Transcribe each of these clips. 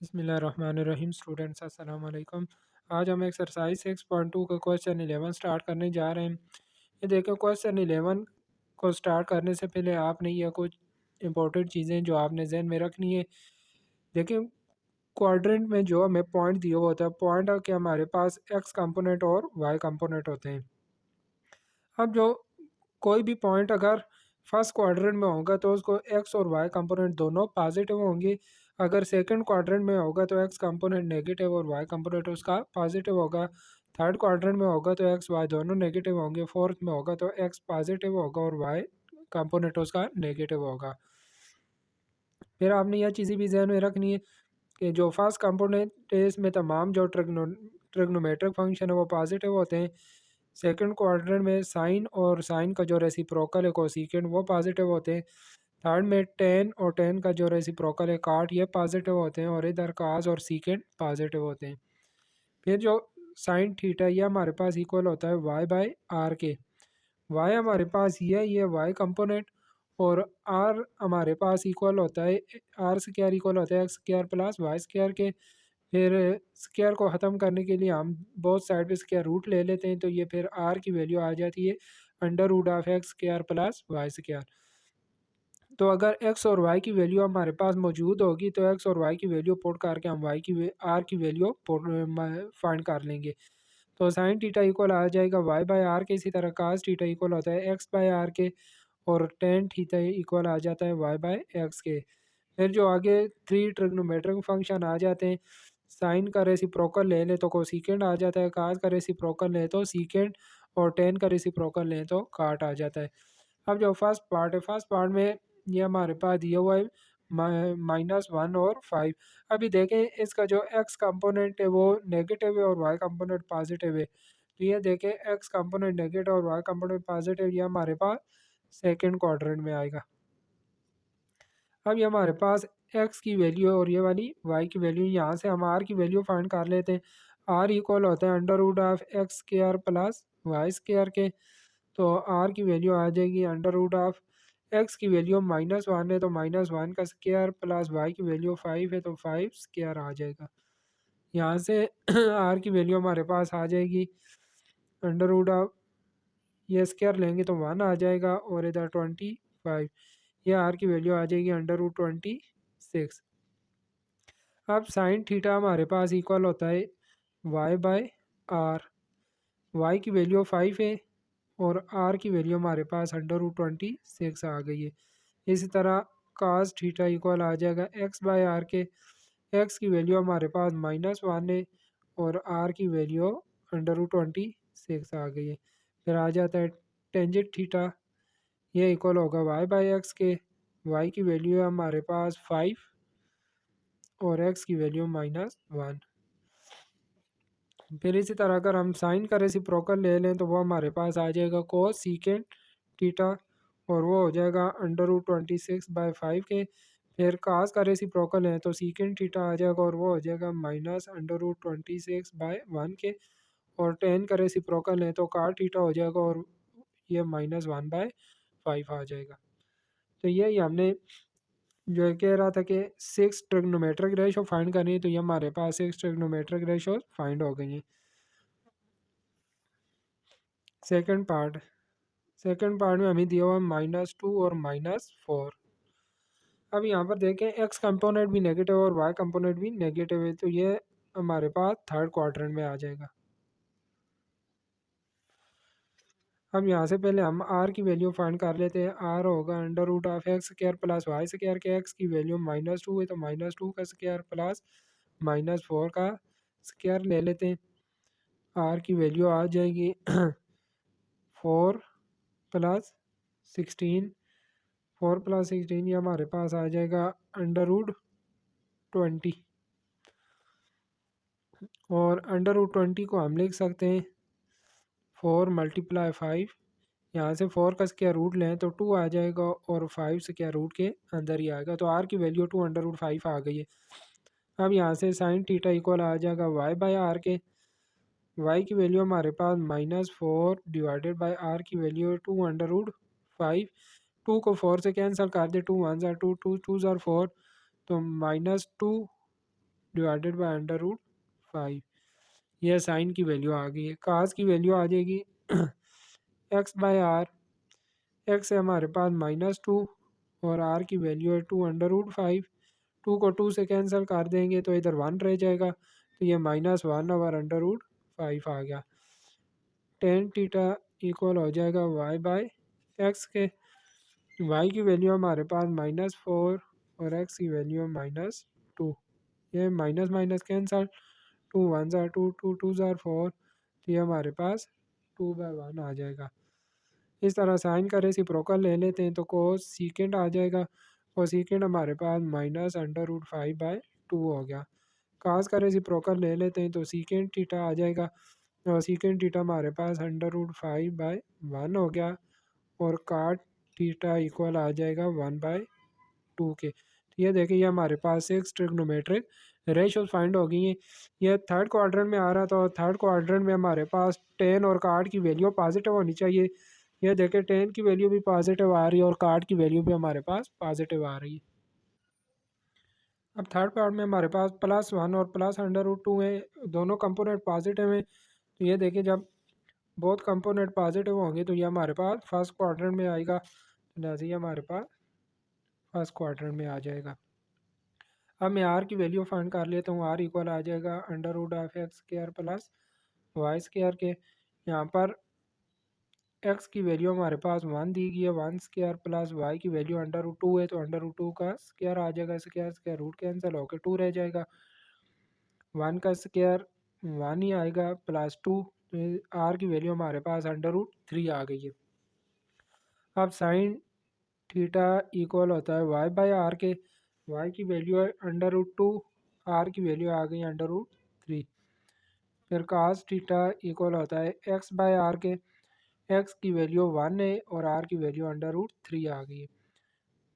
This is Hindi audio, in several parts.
बिस्मिल्लाहिर्रहमानिर्रहीम। स्टूडेंट्स अस्सलाम वालेकुम। आज हम एक्सरसाइज 6.2 का क्वेश्चन 11 स्टार्ट करने जा रहे हैं। ये देखें, क्वेश्चन 11 को स्टार्ट करने से पहले आपने ये कुछ इंपॉर्टेंट चीज़ें जो आपने जहन में रखनी है। देखें, क्वाड्रेंट में जो हमें पॉइंट दिया हुआ होता है, पॉइंट के हमारे पास एक्स कंपोनेंट और वाई कंपोनेंट होते हैं। अब जो कोई भी पॉइंट अगर फर्स्ट क्वाड्रेंट में होगा तो उसको एक्स और वाई कंपोनेंट दोनों पॉजिटिव होंगे। अगर सेकंड क्वाड्रेंट में होगा तो एक्स कंपोनेंट नेगेटिव और वाई कंपोनेंट उसका पॉजिटिव होगा। थर्ड क्वाड्रेंट में होगा तो एक्स वाई दोनों नेगेटिव होंगे। फोर्थ में होगा तो एक्स पॉजिटिव होगा और वाई कंपोनेंट उसका नेगेटिव होगा। फिर आपने यह चीज़ें भी ध्यान में रखनी है कि जो फर्स्ट कंपोनेंट है इसमें तमाम जो ट्रिग्नोमेट्रिक फंक्शन है वो पॉजिटिव होते हैं। सेकंड क्वाड्रेंट में साइन और साइन का जो रेसिप्रोकल है कोसिकेंट वो पॉजिटिव होते हैं। थर्ड में टेन और टेन का जो रेसिप्रोकल है काट ये पॉजिटिव होते हैं और इधर काज और सीकेंट पॉजिटिव होते हैं। फिर जो साइन थीटा ये हमारे पास इक्वल होता है वाई बाई आर के। वाई हमारे पास ये वाई कंपोनेंट और आर हमारे पास इक्वल होता है आर स्क्वायर इक्वल होता है x square plus Y square के। फिर स्क्वायर को ख़त्म करने के लिए हम बोथ साइड पे स्क्वायर रूट ले लेते हैं, तो ये फिर आर की वैल्यू आ जाती है under root of x square plus Y square. तो अगर एक्स और वाई की वैल्यू हमारे पास मौजूद होगी तो एक्स और वाई की वैल्यू पुट करके हम वाई की आर की वैल्यू फाइंड कर लेंगे। तो साइन टीटा इक्वल आ जाएगा वाई बाई आर के। इसी तरह कास टीटा इक्वल होता है एक्स बाई आर के और टेन थीटा इक्वल आ जाता है वाई बाई एक्स के। फिर जो आगे थ्री ट्रिग्नोमेट्रिक फंक्शन आ जाते हैं, साइन का रेसिप्रोकल ले लें तो कोसिकेंड आ जाता है, कास का रेसिप्रोकल लें तो सीकेंड और टेन का रेसिप्रोकल लें तो काट आ जाता है। अब जो फर्स्ट पार्ट है, फर्स्ट पार्ट में ये हमारे पास दिया हुआ है -1 और 5। अभी देखें इसका जो एक्स कंपोनेंट है वो नेगेटिव है और वाई कंपोनेंट पॉजिटिव है। तो ये देखें एक्स कंपोनेंट नेगेटिव और वाई कंपोनेंट पॉजिटिव, ये हमारे पास सेकंड क्वाड्रेंट में आएगा। अब ये हमारे पास एक्स की वैल्यू और ये वाली वाई की वैल्यू, यहाँ से हम आर की वैल्यू फाइंड कर लेते हैं। आर इक्वल होता है under root of x square plus Y square के। तो आर की वैल्यू आ जाएगी अंडर रूट ऑफ एक्स की वैल्यू -1 है तो -1 का स्क्वायर प्लस वाई की वैल्यू 5 है तो 5 स्क्वायर आ जाएगा। यहाँ से आर की वैल्यू हमारे पास आ जाएगी अंडर रूट ऑफ, ये स्क्वायर लेंगे तो 1 आ जाएगा और इधर 25, ये आर की वैल्यू आ जाएगी अंडर रूट 26। अब साइन थीटा हमारे पास इक्वल होता है वाई बाय आर। वाई की वैल्यू 5 है और आर की वैल्यू हमारे पास अंडर रूट 26 आ गई है। इसी तरह कास थीटा इक्वल आ जाएगा एक्स बाय आर के। एक्स की वैल्यू हमारे पास -1 है और आर की वैल्यू अंडर रूट 26 आ गई है। फिर आ जाता है टेंजेंट थीटा, ये इक्वल होगा वाई बाय एक्स के। वाई की वैल्यू है हमारे पास 5 और एक्स की वैल्यू -1। फिर इसी तरह अगर हम साइन का रेसिप्रोकल ले लें तो वो हमारे पास आ जाएगा कोस सीकेंट थीटा और वो हो जाएगा अंडर रूट 26/5 के। फिर कास का रेसिप्रोकल है तो सीकेंट थीटा आ जाएगा और वो हो जाएगा माइनस अंडर रूट 26/1 के। और टेन का रेसिप्रोकल है तो काट थीटा हो जाएगा और ये -1/5 आ जाएगा। तो यही हमने जो है कह रहा था कि 6 ट्रिग्नोमेट्रिक रेशो फाइंड करनी है, तो ये हमारे पास 6 ट्रिग्नोमेट्रिक रेशो फाइंड हो गई हैं। सेकंड पार्ट, सेकंड पार्ट में हमें दिया हुआ -2 और -4। अब यहाँ पर देखें एक्स कंपोनेंट भी नेगेटिव और वाई कंपोनेंट भी नेगेटिव है, तो ये हमारे पास थर्ड क्वाड्रेंट में आ जाएगा। अब यहाँ से पहले हम आर की वैल्यू फाइंड कर लेते हैं। आर होगा under root of x square plus Y square के। एक्स की वैल्यू -2 है तो -2 का स्क्वायर प्लस -4 का स्क्वायर ले लेते हैं। आर की वैल्यू आ जाएगी 4 प्लस 16। 4 + 16 ये हमारे पास आ जाएगा अंडर रूट 20 और अंडर रूट 20 को हम लिख सकते हैं 4 × 5। यहाँ से 4 का स्क्वायर रूट लें तो 2 आ जाएगा और 5 स्क्वायर रूट के अंदर ही आएगा, तो आर की वैल्यू 2 अंडर रूट 5 आ गई है। अब यहाँ से साइन थीटा इक्वल आ जाएगा वाई बाय आर के। वाई की वैल्यू हमारे पास -4 डिवाइडेड बाय आर की वैल्यू 2 अंडर रूट 5। 2 को 4 से कैंसिल कर दे, 2 1 ज़ा 2, 2 2 ज़ा 4 तो -2 डिवाइडेड बाय अंडर रूट 5। यह साइन की वैल्यू आ गई है। काज की वैल्यू आ जाएगी एक्स बाय आर। एक्स है हमारे पास -2 और आर की वैल्यू है 2 अंडर रूट 5। 2 को 2 से कैंसिल कर देंगे तो इधर 1 रह जाएगा, तो ये -1 ओवर अंडर रूट 5 आ गया। टेन थीटा इक्वल हो जाएगा वाई बाय एक्स के। वाई की वैल्यू हमारे पास -4 और एक्स की वैल्यू -2। ये माइनस माइनस कैंसल, 2 1 ज़ार 2, 2 2 ज़ार 4, तो ये हमारे पास 2/1 आ जाएगा। इस तरह साइन का रेसिप्रोकल ले लेते हैं तो कोस सीकेंड आ जाएगा, और सीकेंड हमारे पास -√5/2 हो गया। कास का रेसिप्रोकल ले लेते हैं तो सीकेंड थीटा आ जाएगा, और सीकेंड थीटा हमारे पास √5/1 हो गया, और काट थीटा इक्वल आ जाएगा 1/2 के। तो ये देखिए, ये हमारे पास 6 ट्रिग्नोमेट्रिक रेशोज फाइंड हो गई हैं। ये थर्ड क्वाड्रेंट में आ रहा था, और थर्ड क्वाड्रेंट में हमारे पास 10 और काट की वैल्यू पॉजिटिव होनी चाहिए। ये देखें, 10 की वैल्यू भी पॉजिटिव आ रही है और काट की वैल्यू भी हमारे पास पॉजिटिव आ रही है। अब थर्ड पार्ट में हमारे पास +1 और +√2 है, दोनों कंपोनेंट पॉजिटिव हैं। तो ये देखिए, जब बहुत कंपोनेंट पॉजिटिव होंगे तो ये हमारे पास फर्स्ट क्वाड्रेंट में आएगा, जैसे ये हमारे पास फर्स्ट क्वाड्रेंट में आ जाएगा। अब मैं आर की वैल्यू फाइंड कर लेता हूँ। आर इक्वल आ जाएगा √(x² + y² के। यहाँ पर एक्स की वैल्यू हमारे पास 1 दी गई है, 1² + y की वैल्यू √2 है, तो √2 का स्क्वायर आ जाएगा, स्क्वायर रूट कैंसिल होकर 2 रह जाएगा। 1 का स्क्वायर 1 ही आएगा, +2, आर की वैल्यू हमारे पास √3 आ गई है। अब साइन थीटा इक्वल होता है y/r के। y की वैल्यू है √2, r की वैल्यू आ गई √3। फिर cos थीटा इक्वल होता है x/r के। x की वैल्यू 1 है और r की वैल्यू √3 आ गई है।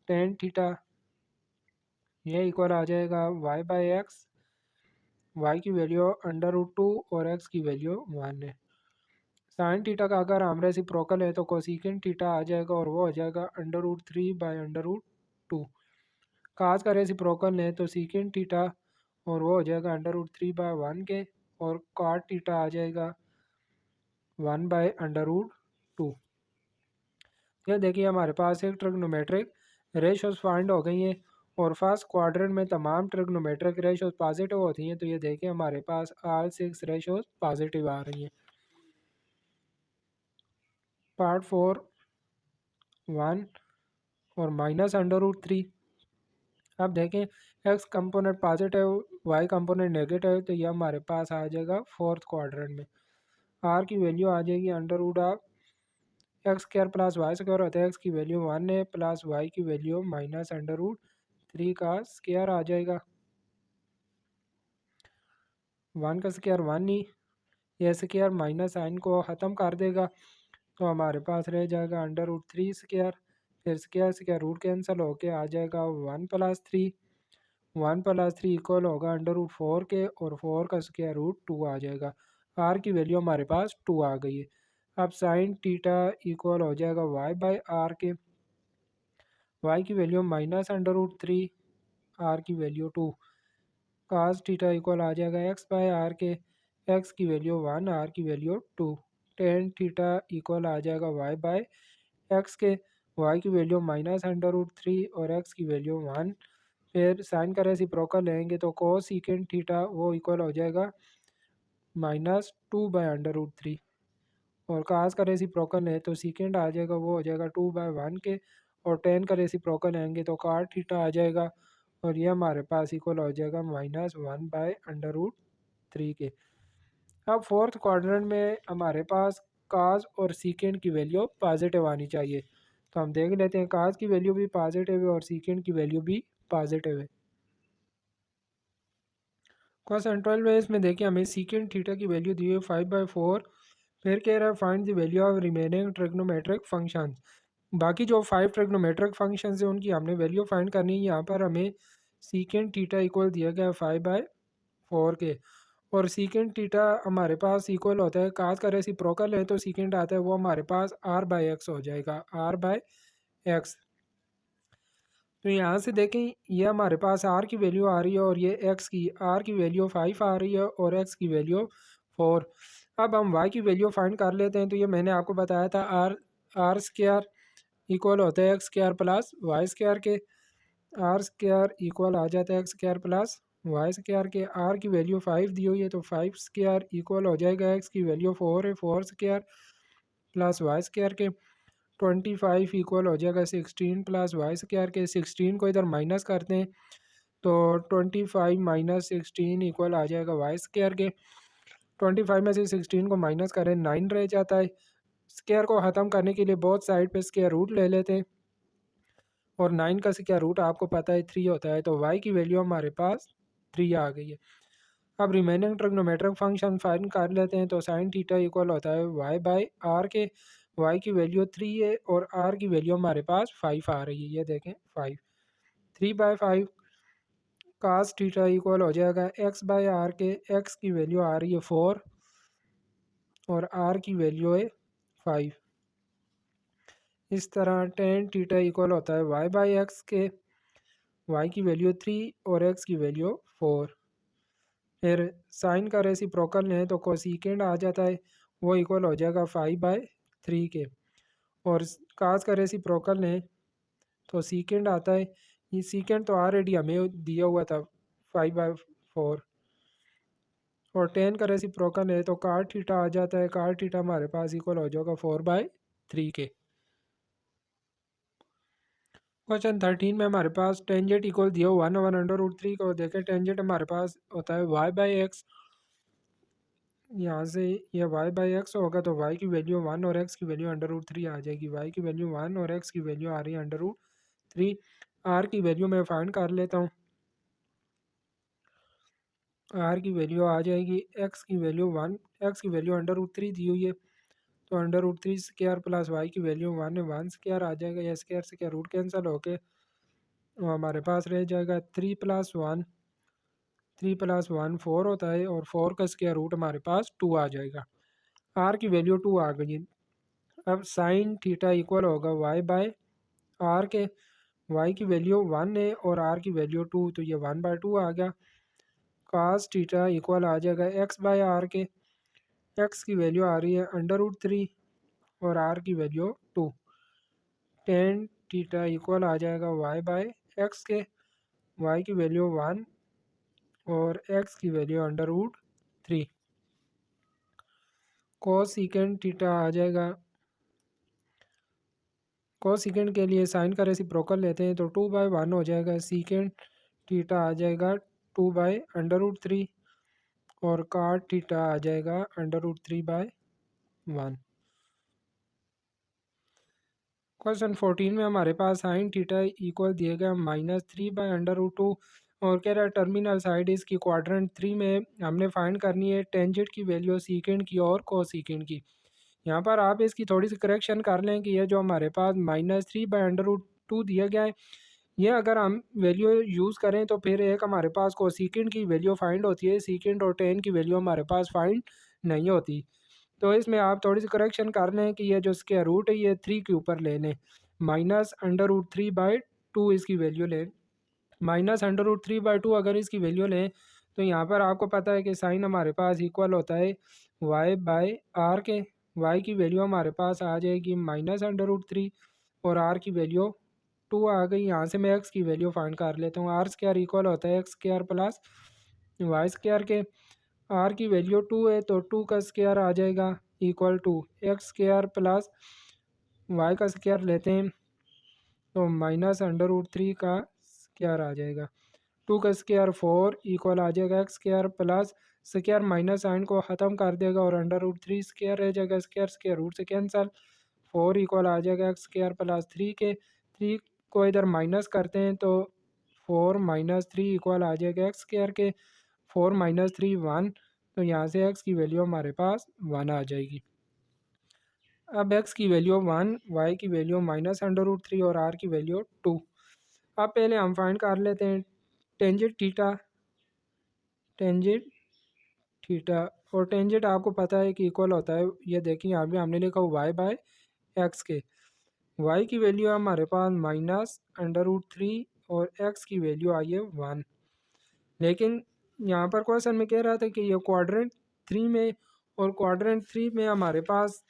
टेन थीटा यह इक्वल आ जाएगा y/x। y की वैल्यू √2 और x की वैल्यू 1 है। साइन थीटा का अगर हम रेसिप्रोकल है तो कोसिकेंट थीटा आ जाएगा, और वो हो जाएगा √3/√2। काज का रेसिप्रोकल है तो सीकेंट थीटा, और वो हो जाएगा √3/1 के, और कॉट थीटा आ जाएगा 1/√2। यह देखिए, हमारे पास एक ट्रिग्नोमेट्रिक रेशोज फाइंड हो गई हैं, और फर्स्ट क्वाड्रेंट में तमाम ट्रिग्नोमेट्रिक रेशोज पॉजिटिव होती हैं। तो ये देखिए, हमारे पास ऑल 6 रेशोज पॉजिटिव आ रही हैं। पार्ट 4 1 और -√3। अब देखें, X component positive, Y component negative, तो ये हमारे पास आ जाएगा फोर्थ क्वाड्रेंट में। आर की वैल्यू आ जाएगी √(x² + y² होता है, एक्स की वैल्यू 1 है, प्लस वाई की वैल्यू -√3 का स्क्वायर आ जाएगा। 1 का स्क्वायर 1 ही, यह स्क्वायर माइनस साइन को ख़त्म कर देगा, तो हमारे पास रह जाएगा √3 स्क्वायर। फिर स्क्वायर स्क्वायर रूट कैंसिल होके आ जाएगा 1 + 3। 1 + 3 इक्वल होगा √4 के, और 4 का स्क्वायर रूट 2 आ जाएगा। आर की वैल्यू हमारे पास 2 आ गई है। अब साइन थीटा इक्वल हो जाएगा y/r के। y की वैल्यू -√3, आर की वैल्यू 2। cos थीटा इक्वल आ जाएगा x/r के। x की वैल्यू 1, r की वैल्यू 2। टेन थीटा इक्वल आ जाएगा y/x के। y की वैल्यू -√3 और x की वैल्यू 1। फिर साइन का रेसिप्रोकल लेंगे तो कोस सीकेंट थीटा वो इक्वल हो जाएगा -2/√3, और कास का रेसिप्रोकल है तो सीकेंट आ जाएगा, वो हो जाएगा 2/1 के, और टेन का रेसिप्रोकल लेंगे तो काट थीटा आ जाएगा, और ये हमारे पास इक्वल हो जाएगा -1/√3 के। अब फोर्थ क्वाड्रेंट में हमारे पास काज और सीकेंट की वैल्यू पॉजिटिव आनी चाहिए, तो हम देख लेते हैं। काज की वैल्यू भी पॉजिटिव है और सीकेंट की वैल्यू भी पॉजिटिव है। क्वेश्चन 12 में इसमें देखिए, हमें सीकेंट थीटा की वैल्यू दी है 5/4। फिर कह रहा है find the value of remaining trigonometric function. बाकी जो 5 ट्रिग्नोमेट्रिक फंक्शन है उनकी हमने वैल्यू फाइंड करनी है। यहाँ पर हमें सीकेंट थीटा इक्वल दिया गया है 5/4 के, और सीकेंट थीटा हमारे पास इक्वल होता है, काज का रेसिप्रोकल है तो सीकेंट आता है, वो हमारे पास r/x हो जाएगा, r/x। तो यहाँ से देखें ये हमारे पास आर की वैल्यू आ रही है और ये एक्स की आर की वैल्यू 5 आ रही है और एक्स की वैल्यू 4। अब हम वाई की वैल्यू फाइंड कर लेते हैं। तो ये मैंने आपको बताया था आर आर स्क्वायर इक्वल होता है x square plus Y square के। आर स्क्वायर इक्वल आ जाता है x square plus Y square के। आर की वैल्यू 5 दी हुई है तो 5 स्क्वायर इक्वल हो जाएगा एक्स की वैल्यू 4 है 4 स्क्वायर प्लस वाई स्क्वायर के। 25 इक्वल हो जाएगा 16 प्लस वाई स्क्वायर के। 16 को इधर माइनस करते हैं तो 25 माइनस 16 इक्वल आ जाएगा वाई स्क्वायर के। 25 में से 16 को माइनस करें 9 रह जाता है। स्क्वायर को ख़त्म करने के लिए बोथ साइड पे स्क्वायर रूट ले लेते हैं और 9 का स्क्वायर रूट आपको पता है 3 होता है। तो वाई की वैल्यू हमारे पास 3 आ गई है। अब रिमेनिंग ट्रिग्नोमेट्रिक फंक्शन फाइंड कर लेते हैं। तो साइन थीटा इक्वल होता है वाई बाई आर के। वाई की वैल्यू 3 है और आर की वैल्यू हमारे पास 5 आ रही है। ये देखें 5 3/5 कास थीटा इक्वल हो जाएगा एक्स बाई आर के। एक्स की वैल्यू आ रही है 4 और आर की वैल्यू है 5। इस तरह टेन थीटा इक्वल होता है वाई बाई एक्स के। वाई की वैल्यू 3 और एक्स की वैल्यू 4। फिर साइन का रेसिप्रोकल लें तो कोसिकेंड आ जाता है, वो इक्वल हो जाएगा 5/3 के। और कास का रेसिप्रोकल लें तो सीकेंड आता है। ये सीकेंड तो ऑलरेडी हमें दिया हुआ था 5/4। और टेन का रेसिप्रोकल है तो कार्ड थीटा आ जाता है। कार्ड थीटा हमारे पास इक्वल हो जाएगा 4/3 के। क्वेश्चन 13 में हमारे पास टेंजेंट इक्वल दिया हुआ 1/√3 को देखें। टेंजेंट हमारे पास होता है वाई बाई एक्स। यहाँ से ये वाई बाई एक्स होगा तो वाई की वैल्यू 1 और एक्स की वैल्यू √3 आ जाएगी। वाई की वैल्यू 1 और एक्स की वैल्यू आ रही है √3। आर की वैल्यू मैं फाइंड कर लेता हूँ। आर की वैल्यू आ जाएगी एक्स की वैल्यू 1, एक्स की वैल्यू √3 दी हुई है तो √3 स्क्वायर प्लस वाई की वैल्यू 1 है 1 स्क्वायर आ जाएगा। या स्क्वायर से क्या रूट कैंसिल होके तो हमारे पास रह जाएगा 3 + 1 4 होता है और 4 का स्क्वायर रूट हमारे पास 2 आ जाएगा। आर की वैल्यू 2 आ गई। अब साइन थीटा इक्वल होगा वाई बाय आर के। वाई की वैल्यू 1 है और आर की वैल्यू 2 तो ये 1/2 आ गया। कास थीटा इक्वल आ जाएगा एक्स बाय आर के। एक्स की वैल्यू आ रही है √3 और आर की वैल्यू 2। टेन थीटा इक्वल आ जाएगा वाई बाय एक्स के। वाई की वैल्यू 1 और एक्स की वैल्यू √3। कोसिकेंड थीटा आ जाएगा। कोसिकेंड के लिए साइन का रेसिप्रोकल लेते हैं तो 2/1 हो जाएगा। सीकेंड थीटा आ जाएगा 2/√3 और काट थीटा आ जाएगा √3/1। क्वेश्चन 14 में हमारे पास साइन थीटा इक्वल दिए गए -3/√2 और कह रहा है टर्मिनल साइड इसकी क्वाड्रेंट 3 में हमने फाइंड करनी है टेंजेंट की वैल्यू सीकेंड की और कोसिकेंड की। यहाँ पर आप इसकी थोड़ी सी करेक्शन कर लें कि ये जो हमारे पास -3/√2 दिया गया है ये अगर हम वैल्यू यूज़ करें तो फिर एक हमारे पास कोसिकेंड की वैल्यू फाइंड होती है, सीकेंड और टेन की वैल्यू हमारे पास फाइंड नहीं होती। तो इसमें आप थोड़ी सी करेक्शन कर लें कि ये जो स्क्वायर रूट है ये 3 के ऊपर ले लें। -√3/2 इसकी वैल्यू लें। -√3/2 अगर इसकी वैल्यू लें तो यहाँ पर आपको पता है कि साइन हमारे पास इक्वल होता है वाई बाय आर के। वाई की वैल्यू हमारे पास आ जाएगी -√3 और आर की वैल्यू 2 आ गई। यहाँ से मैं एक्स की वैल्यू फाइंड कर लेता हूँ। आर स्क्वायर इक्वल होता है x square plus Y square के। आर की वैल्यू 2 है तो 2 का स्क्वायर आ जाएगा equal to x square plus y का स्क्वायर लेते हैं तो -√3 का स्क्वायर आ जाएगा। 2 का स्क्वायर 4 इक्वल आ जाएगा x square plus square minus sign को ख़त्म कर देगा और √3 स्क्वायर रह जाएगा। स्क्वायर स्क्वायर रूट से कैंसल। 4 इक्वल आ जाएगा एक्स स्क्वायर प्लस 3 के। 3 को इधर माइनस करते हैं तो 4 - 3 इक्वल आ जाएगा एक्स स्क्वायर के। 4 - 3 1 तो यहाँ से एक्स की वैल्यू हमारे पास 1 आ जाएगी। अब एक्स की वैल्यू 1, वाई की वैल्यू -√3 और आर की वैल्यू 2। अब पहले हम फाइंड कर लेते हैं टेंजेंट थीटा। टेंजेंट थीटा और टेंजेंट आपको पता है कि इक्वल होता है, ये देखिए यहाँ भी हमने लिखा वाई बाय एक्स के। वाई की वैल्यू है हमारे पास -√3 और x की वैल्यू आई है 1। लेकिन यहाँ पर क्वेश्चन में कह रहा था कि ये क्वाड्रेंट 3 में, और क्वाड्रेंट 3 में हमारे पास,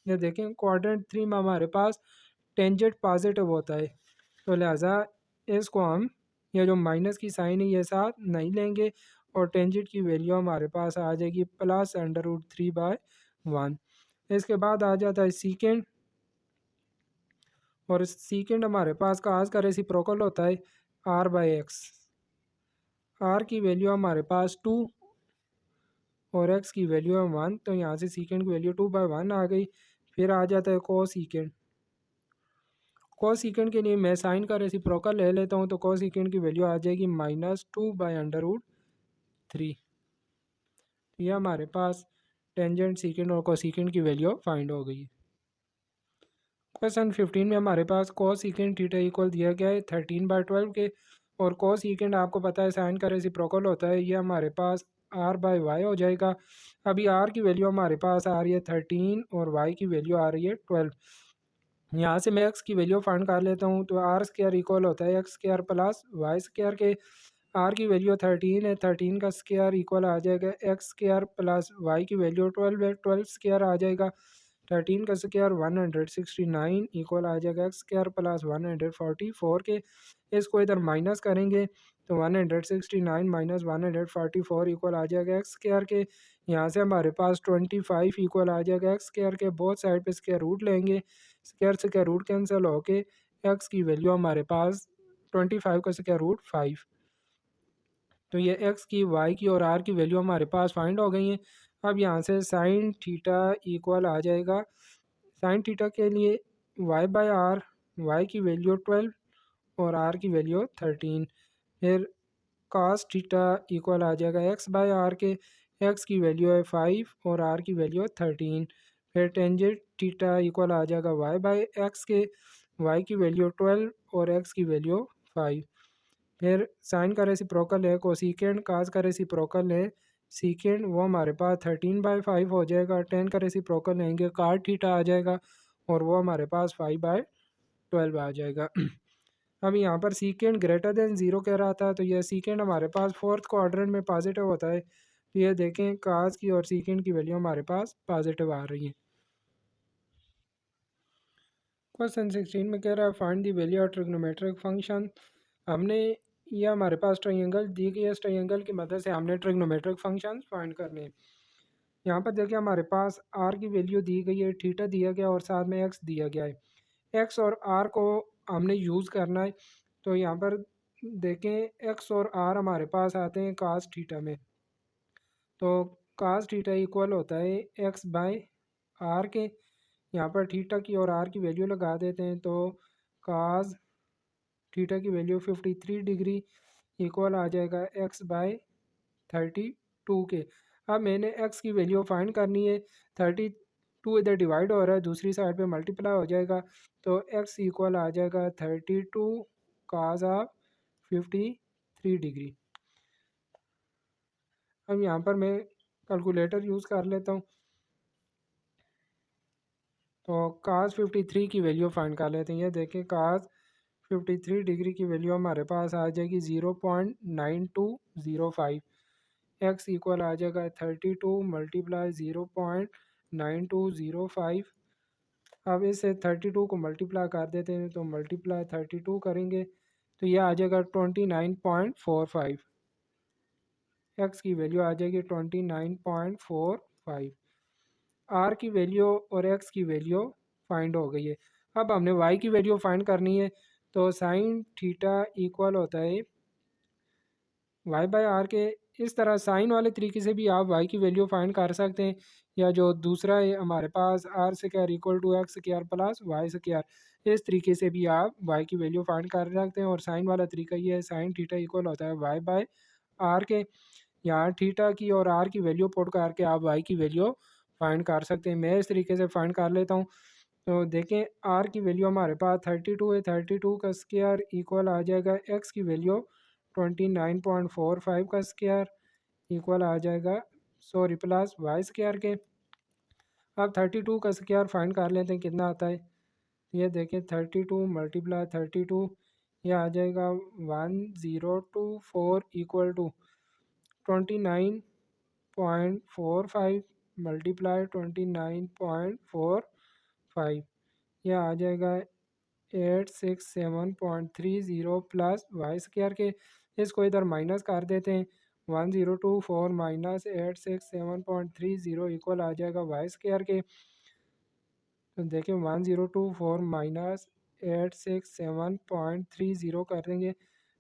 ये देखें क्वाड्रेंट 3 में हमारे पास टेंजेंट पॉजिटिव होता है, तो लिहाजा इसको हम, ये जो माइनस की साइन है ये साथ नहीं लेंगे, और टेंजेंट की वैल्यू हमारे पास आ जाएगी +√3/1। इसके बाद आ जाता है सीकेंड, और सीकेंड हमारे पास काज का रेसिप्रोकल होता है r/x। r की वैल्यू हमारे पास 2 और x की वैल्यू है 1, तो यहाँ से सीकेंड की वैल्यू 2/1 आ गई। फिर आ जाता है कोसीकेंड। कोसीकेंड के लिए मैं साइन का रेसिप्रोकल ले लेता हूँ, तो कोसीकेंड की वैल्यू आ जाएगी -2/√3। ये हमारे पास टेंजेंट, सीकेंड और कोसीकेंड की वैल्यू फाइंड हो गई। क्वेश्चन 15 में हमारे पास कोसीकेंड थीटा इक्वल दिया गया है 13/12 के, और कोसीकेंड आपको पता है साइन का रेसिप्रोकल होता है, ये हमारे पास r/y हो जाएगा। अभी r की वैल्यू हमारे पास आ रही है 13 और y की वैल्यू आ रही है 12। यहाँ से मैं x की वैल्यू फाइंड कर लेता हूँ, तो r स्क्वायर इक्वल होता है x square plus y square के। r की वैल्यू 13 है, 13 का स्क्वायर इक्वल आ जाएगा x स्क्वायर प्लस y की वैल्यू 12 है, 12 स्क्वायर आ जाएगा 13 का स्क्वायर 169 इक्वल आ जाएगा एक्स स्क्वायर प्लस 144 के। इसको इधर माइनस करेंगे तो 169 माइनस 144 इक्वल आ जाएगा एक्स स्क्वायर के। यहाँ से हमारे पास 25 इक्वल आ जाएगा एक्स स्क्वायर के। बोथ साइड पे स्क्वायर रूट लेंगे, स्क्वायर से स्क्वायर रूट कैंसिल होके एक्स की वैल्यू हमारे पास 25 का स्क्वायर रूट 5। तो ये एक्स की, वाई की और आर की वैल्यू हमारे पास फाइंड हो गई है। अब यहाँ से साइन थीटा इक्वल आ जाएगा, साइन थीटा के लिए y/r, y की वैल्यू 12 और r की वैल्यू 13। फिर cos थीटा इक्वल आ जाएगा x/r के, x की वैल्यू है 5 और r की वैल्यू 13। फिर टेंजेंट थीटा इक्वल आ जाएगा y/x के, y की वैल्यू 12 और x की वैल्यू 5। फिर साइन का रेसिप्रोकल है कोसिकेंड, काज का रेसिप्रोकल है सीकेंड, वो हमारे पास 13/5 हो जाएगा। 10 का रेसिप्रोकल लेंगे cot थीटा आ जाएगा और वो हमारे पास 5/12 आ जाएगा। अब यहाँ पर सीकेंड ग्रेटर देन 0 कह रहा था, तो यह सीकेंड हमारे पास फोर्थ क्वाड्रेंट में पॉजिटिव होता है। तो ये देखें काज की और सीकेंड की वैल्यू हमारे पास पॉजिटिव आ रही है। क्वेश्चन 16 में कह रहा है find the value of trigonometric function. हमने, यह हमारे पास ट्रायंगल दी गई है, इस ट्रायंगल की मदद से हमने ट्रिग्नोमेट्रिक फंक्शन फाइंड करने हैं। यहाँ पर देखिए हमारे पास आर की वैल्यू दी गई है, थीटा दिया गया और साथ में एक्स दिया गया है। एक्स और आर को हमने यूज़ करना है, तो यहाँ पर देखें एक्स और आर हमारे पास आते हैं कास थीटा में, तो कास थीटा इक्वल होता है x/r के। यहाँ पर थीटा की और आर की वैल्यू लगा देते हैं, तो कास थीटा की वैल्यू 53 डिग्री इक्वल आ जाएगा x/32 के। अब मैंने x की वैल्यू फाइंड करनी है, 32 इधर डिवाइड हो रहा है, दूसरी साइड पे मल्टीप्लाई हो जाएगा, तो x इक्वल आ जाएगा 32 काज ऑफ 53 डिग्री। अब यहाँ पर मैं कैलकुलेटर यूज़ कर लेता हूँ, तो काज 53 की वैल्यू फाइंड कर लेते हैं। ये देखें काज 53 डिग्री की वैल्यू हमारे पास आ जाएगी 0.9205। एक्स इक्वल आ जाएगा 32 मल्टीप्लाई 0.9205। अब इससे 32 को मल्टीप्लाई कर देते हैं, तो मल्टीप्लाई 32 करेंगे तो यह आ जाएगा 29.45। एक्स की वैल्यू आ जाएगी 29.45। आर की वैल्यू और एक्स की वैल्यू फाइंड हो गई है। अब हमने वाई की वैल्यू फाइंड करनी है, तो साइन थीटा इक्वल होता है y/r के। इस तरह साइन वाले तरीके से भी आप y की वैल्यू फाइंड कर सकते हैं, या जो दूसरा है हमारे पास r square equal to x square plus Y square, इस तरीके से भी आप y की वैल्यू फाइंड कर सकते हैं। और साइन वाला तरीका ये है, साइन थीटा इक्वल होता है y/r के। यहाँ थीटा की और r की वैल्यू पुट करके आप y की वैल्यू फाइंड कर सकते हैं। मैं इस तरीके से फाइंड कर लेता हूँ, तो देखें r की वैल्यू हमारे पास 32 है, 32 का स्क्वायर इक्वल आ जाएगा x की वैल्यू 29.45 का स्क्वायर इक्वल आ जाएगा, सॉरी प्लस वाई स्क्वायर के। अब 32 का स्क्वायर फाइंड कर लेते हैं कितना आता है। ये देखें 32 मल्टीप्लाई 32 ये आ जाएगा 1024 इक्वल टू 29.45 मल्टीप्लाई 29.45, यह आ जाएगा 867.30 प्लस वाई स्क्वायर के। इसको इधर माइनस कर देते हैं। 1024 माइनस 867.30 इक्वल आ जाएगा वाई स्क्वायर के। तो देखिए 1024 माइनस 867.30 कर देंगे,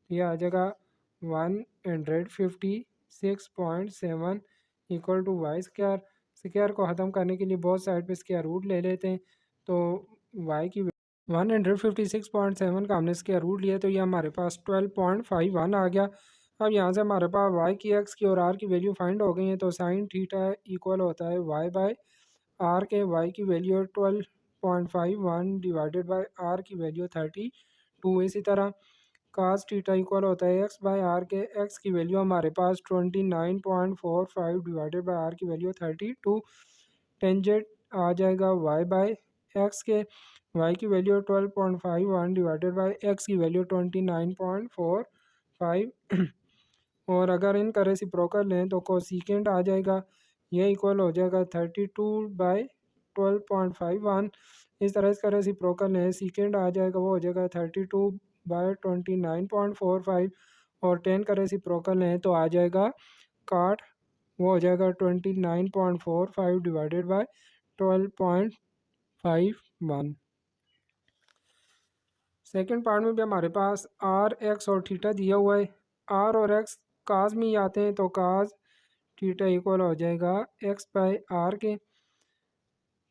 ये आ जाएगा 156.7 equal to y square. Square को ख़त्म करने के लिए बहुत साइड पे स्क्वायर रूट ले लेते हैं। तो वाई की 156.7 का हमने स्क्वायर रूट लिया, तो ये हमारे पास 12.51 आ गया। अब यहाँ से हमारे पास वाई की, एक्स की और आर की वैल्यू फाइंड हो गई है। तो साइन थीटा इक्वल होता है वाई बाय आर के। वाई की वैल्यू 12.51 डिवाइडेड बाय आर की वैल्यू 32। इसी तरह कास थीटा इक्वल होता है एक्स बाय आर के। एक्स की वैल्यू हमारे पास 29.45 डिवाइडेड बाय आर की वैल्यू 32। टेंजेंट आ जाएगा वाई बाय एक्स के। वाई की वैल्यू 12.51 डिवाइडेड बाय एक्स की वैल्यू 29.45। और अगर इनका रेसिप्रोकल लें तो कोसिकेंट आ जाएगा, ये इक्वल हो जाएगा 32/12.51। इस तरह इसका रेसिप्रोकल लें, सीकेंड आ जाएगा, वो हो जाएगा 32/29.45। और 10 का रेसिप्रोकल लें तो आ जाएगा काट, वो हो जाएगा 29.45 डिवाइडेड बाय 12.51। सेकेंड पार्ट में भी हमारे पास आर एक्स और थीटा दिया हुआ है। आर और एक्स काज में ही आते हैं, तो काज थीटा इक्वल हो जाएगा एक्स बाय आर के।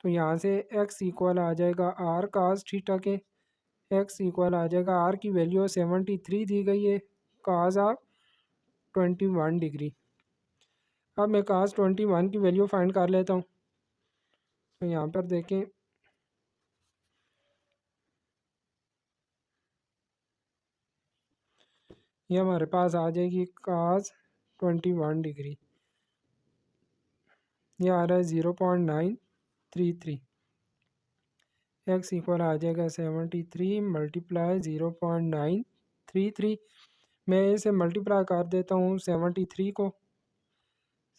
तो यहाँ से एक्स इक्वल आ जाएगा आर काज थीटा के। एक्स इक्वल आ जाएगा, आर की वैल्यू 73 दी गई है, काज ऑफ 21 डिग्री। अब मैं काज 21 की वैल्यू फाइंड कर लेता हूँ। तो यहाँ पर देखें, ये हमारे पास आ जाएगी काज 21 डिग्री, ये आ रहा है 0.933। एक्स इक्वल आ जाएगा 73 मल्टीप्लाई 0.933। मैं इसे मल्टीप्लाई कर देता हूँ 73 को,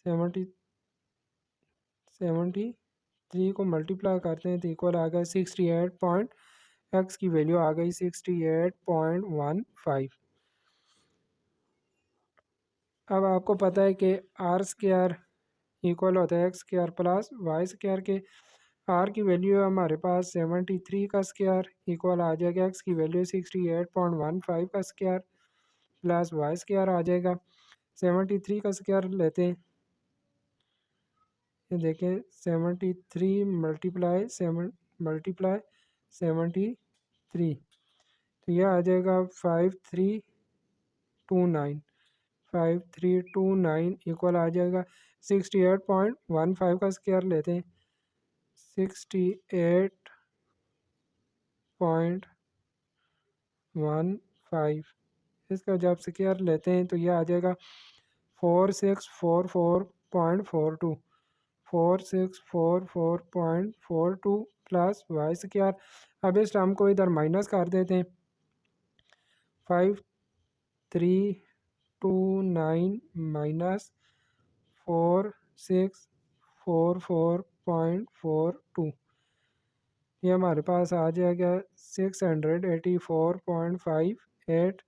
73 को मल्टीप्लाई करते हैं तो इक्वल आ गया 68 पॉइंट, एक्स की वैल्यू आ गई 68.15। अब आपको पता है कि आर स्क्वायर इक्वल होता है x square plus Y square के। आर की वैल्यू है हमारे पास 73 का स्क्वायर इक्वल आ जाएगा एक्स की वैल्यू 68.15 का स्क्वायर प्लस वाई स्क्वायर आ जाएगा। 73 का स्क्वायर लेते हैं, ये देखें 73 मल्टीप्लाई 73, तो यह आ जाएगा 5329। 5329 इक्वल आ जाएगा 68.15 का स्क्वायर लेते हैं, 68.15, इसका जब स्क्वायर लेते हैं तो यह आ जाएगा 4644.42, 4644.42 प्लस वाई स्क्वायर। अब इस टर्म को इधर माइनस कर देते हैं, 5329 माइनस 4644.42, ये हमारे पास आ जाएगा 684.58।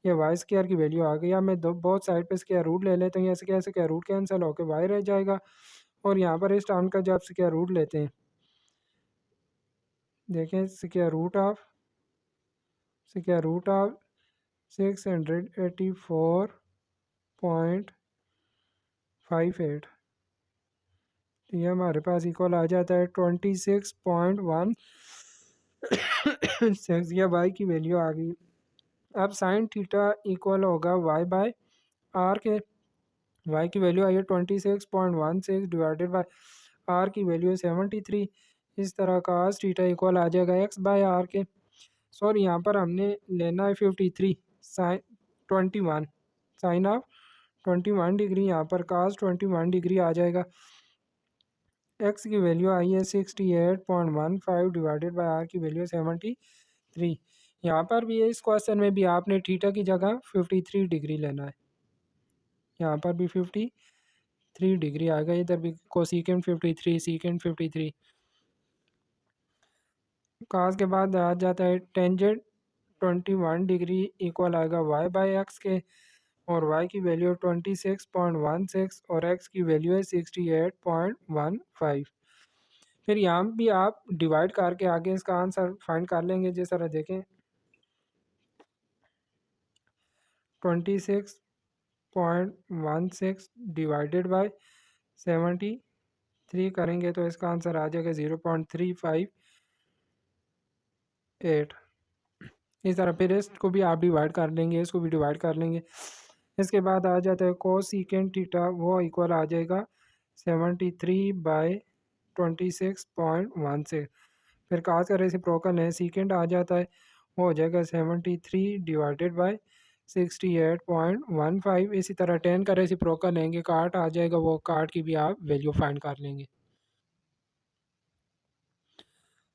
ये वाई स्क्वायर की वैल्यू आ गई। अब मैं दो बहुत साइड पे स्क्वायर रूट ले लेते हैं, यहाँ से क्या स्क्वायर रूट कैंसिल होकर वाई रह जाएगा। और यहाँ पर इस टर्म का जब स्क्वायर रूट लेते हैं, देखें स्क्वायर रूट ऑफ 684.58, तो ये हमारे पास इक्वल आ जाता है 26.16। या वाई की वैल्यू आ गई। अब साइन थीटा इक्वल होगा वाई बाय आर के। वाई की वैल्यू आई है 26.16 डिवाइडेड बाय आर की वैल्यू है 73। इस तरह का थीटा इक्वल आ जाएगा एक्स बाय आर के। सॉरी, यहाँ पर हमने लेना है 53 साइन 21, साइन ऑफ 21 डिग्री, यहाँ पर कास 21 डिग्री आ जाएगा। एक्स की वैल्यू आई है 68.15 डिवाइडेड बाय आर की वैल्यू 73। यहाँ पर भी इस क्वेश्चन में भी आपने थीटा की जगह 53 डिग्री लेना है। यहाँ पर भी 53 डिग्री आएगा, इधर भी कोसेकेंट 53, सीकेंट 53। कास के बाद आ जाता है टेंजेंट 21 डिग्री इक्वल आएगा वाई बाई एक्स के, और y की वैल्यू 26.16 और x की वैल्यू है 68.15। फिर यहाँ भी आप डिवाइड करके आगे इसका आंसर फाइंड कर लेंगे। जिस तरह देखें 26.16 डिवाइडेड बाय 73 करेंगे तो इसका आंसर आ जाएगा 0.358। इस तरह फिर इसको भी आप डिवाइड कर लेंगे, इसको भी डिवाइड कर लेंगे। इसके बाद आ जाता है कोसेकेंट थीटा, वो इक्वल आ जाएगा 73/26.16। फिर कास का रेसिप्रोकल है सीकेंट आ जाता है, वो हो जाएगा 73 डिवाइडेड बाय 68.15। इसी तरह 10 का रेसिप्रोकल लेंगे काट आ जाएगा, वो काट की भी आप वैल्यू फाइंड कर लेंगे।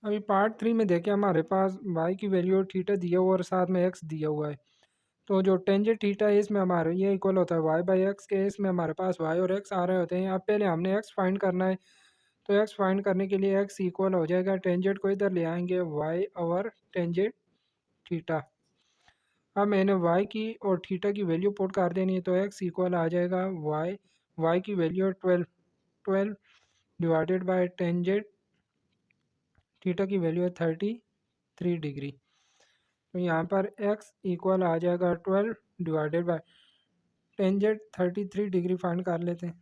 अभी पार्ट 3 में देखें, हमारे पास y की वैल्यू थीटा दिया हुआ और साथ में x दिया हुआ है। तो जो टेंजेंट थीटा है इसमें हमारे ये इक्वल होता है y बाई एक्स के, इसमें हमारे पास y और x आ रहे होते हैं। अब पहले हमने x फाइंड करना है, तो x फाइंड करने के लिए x इक्वल हो जाएगा, टेंजेंट को इधर ले आएंगे y और टेंजेंट थीटा। अब मैंने y की और थीटा की वैल्यू पुट कर देनी है, तो x इक्वल आ जाएगा y की value 12 divided by tangent theta की वैल्यू है 33 डिग्री। तो यहाँ पर x इक्वल आ जाएगा 12 divided by tangent 33 degree find कर लेते हैं।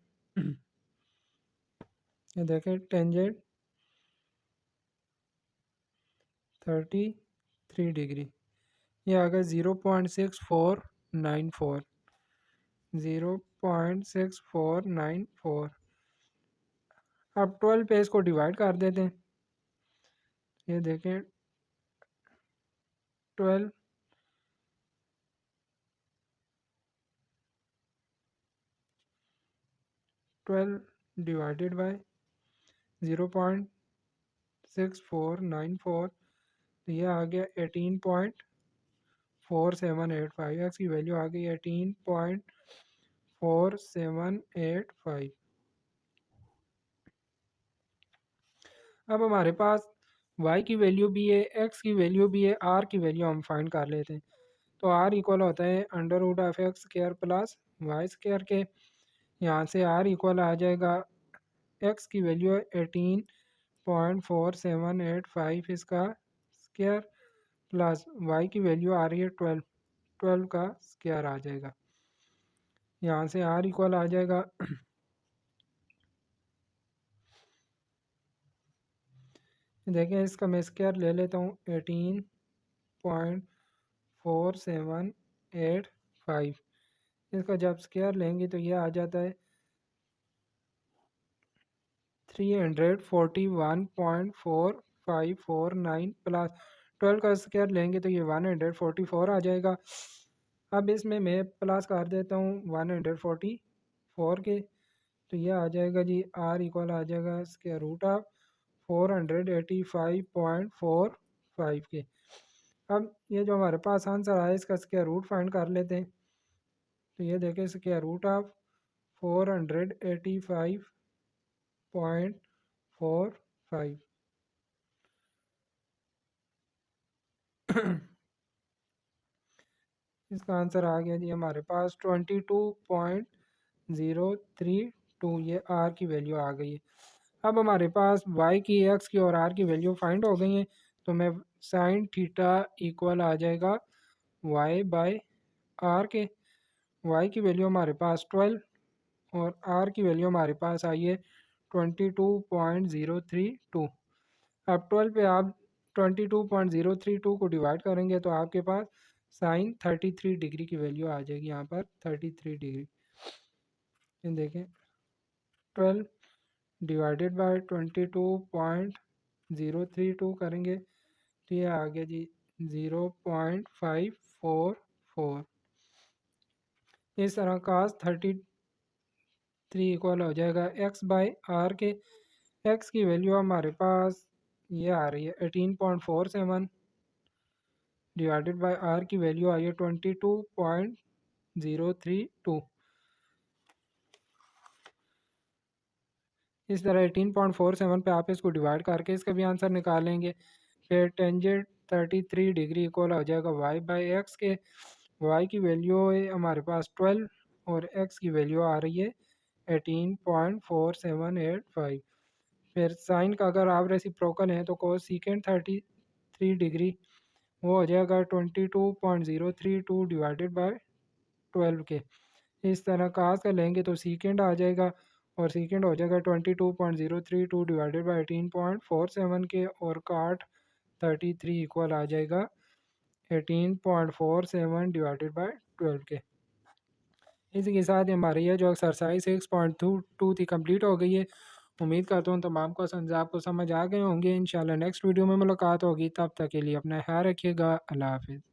ये देखें टेंजेंट 33 डिग्री, ये आ गया 0.6494, 0.6494। अब 12 पे इसको डिवाइड कर देते हैं। ये देखें 12 डिवाइडेड बाय 0.6494, तो ये आ गया 18.4785। एक्स की वैल्यू आ गई 18.4785। अब हमारे पास y की वैल्यू भी है, x की वैल्यू भी है, r की वैल्यू हम फाइंड कर लेते हैं। तो r इक्वल होता है under root of x square plus Y square के। यहाँ से r इक्वल आ जाएगा, x की वैल्यू है 18.4785 इसका स्क्वायर, प्लस y की वैल्यू आ रही है 12 का स्क्वायर आ जाएगा। यहाँ से r इक्वल आ जाएगा देखें इसका मैं स्क्वायर ले लेता हूँ 18.4785। इसका जब स्क्वायर लेंगे तो ये आ जाता है 341.4549 प्लस 12 का स्क्वायर लेंगे तो ये 144 आ जाएगा। अब इसमें मैं प्लस कर देता हूँ 144 के, तो ये आ जाएगा जी r इक्वल आ जाएगा स्क्वायर रूट ऑफ 485.45 के। अब ये जो हमारे पास आंसर आया इसका स्क्वायर रूट फाइंड कर लेते हैं। तो ये देखें स्क्वायर रूट ऑफ 485.45 इसका आंसर आ गया जी हमारे पास 22.032। ये r की वैल्यू आ गई है। अब हमारे पास y की, x की और r की वैल्यू फाइंड हो गई है, तो मैं साइन थीटा इक्वल आ जाएगा y बाय r के। y की वैल्यू हमारे पास 12 और r की वैल्यू हमारे पास आई है 22.032। अब 12 पे आप 22.032 को डिवाइड करेंगे तो आपके पास साइन 33 डिग्री की वैल्यू आ जाएगी। यहाँ पर 33 डिग्री, ये देखें 12 डिवाइडेड बाय 22.032 करेंगे तो ये आ गया जी 0.544। इस तरह कास 33 इक्वल हो जाएगा x बाई आर के। x की वैल्यू हमारे पास ये आ रही है 18.47 डिवाइडेड बाय आर की वैल्यू आई है 22.032। इस तरह 18.47 पे आप इसको डिवाइड करके इसका भी आंसर निकालेंगे। फिर टेंजेंट 33 डिग्री इक्वल हो जाएगा वाई बाई एक्स के। वाई की वैल्यू है हमारे पास 12 और एक्स की वैल्यू आ रही है 18.4785। फिर साइन का अगर आप रेसिप्रोकल हैं तो कोस सीकेंड 33 डिग्री वो हो जाएगा 22.032 डिवाइडेड बाय 12 के। इस तरह कास का लेंगे तो सीकेंड आ जाएगा और सीकेंड हो जाएगा 22.032 डिवाइडेड बाई 18.47 के, और काट 33 इक्वल आ जाएगा 18.47 डिवाइडेड बाई 12 के। इसी के साथ हमारी ये जो एक्सरसाइज 6.2 थी कंप्लीट हो गई है। उम्मीद करता हूँ तमाम क्वेश्चन आपको समझ आ गए होंगे। इंशाल्लाह नेक्स्ट वीडियो में मुलाकात होगी, तब तक के लिए अपना ख्याल रखिएगा। अल्लाह हाफिज़।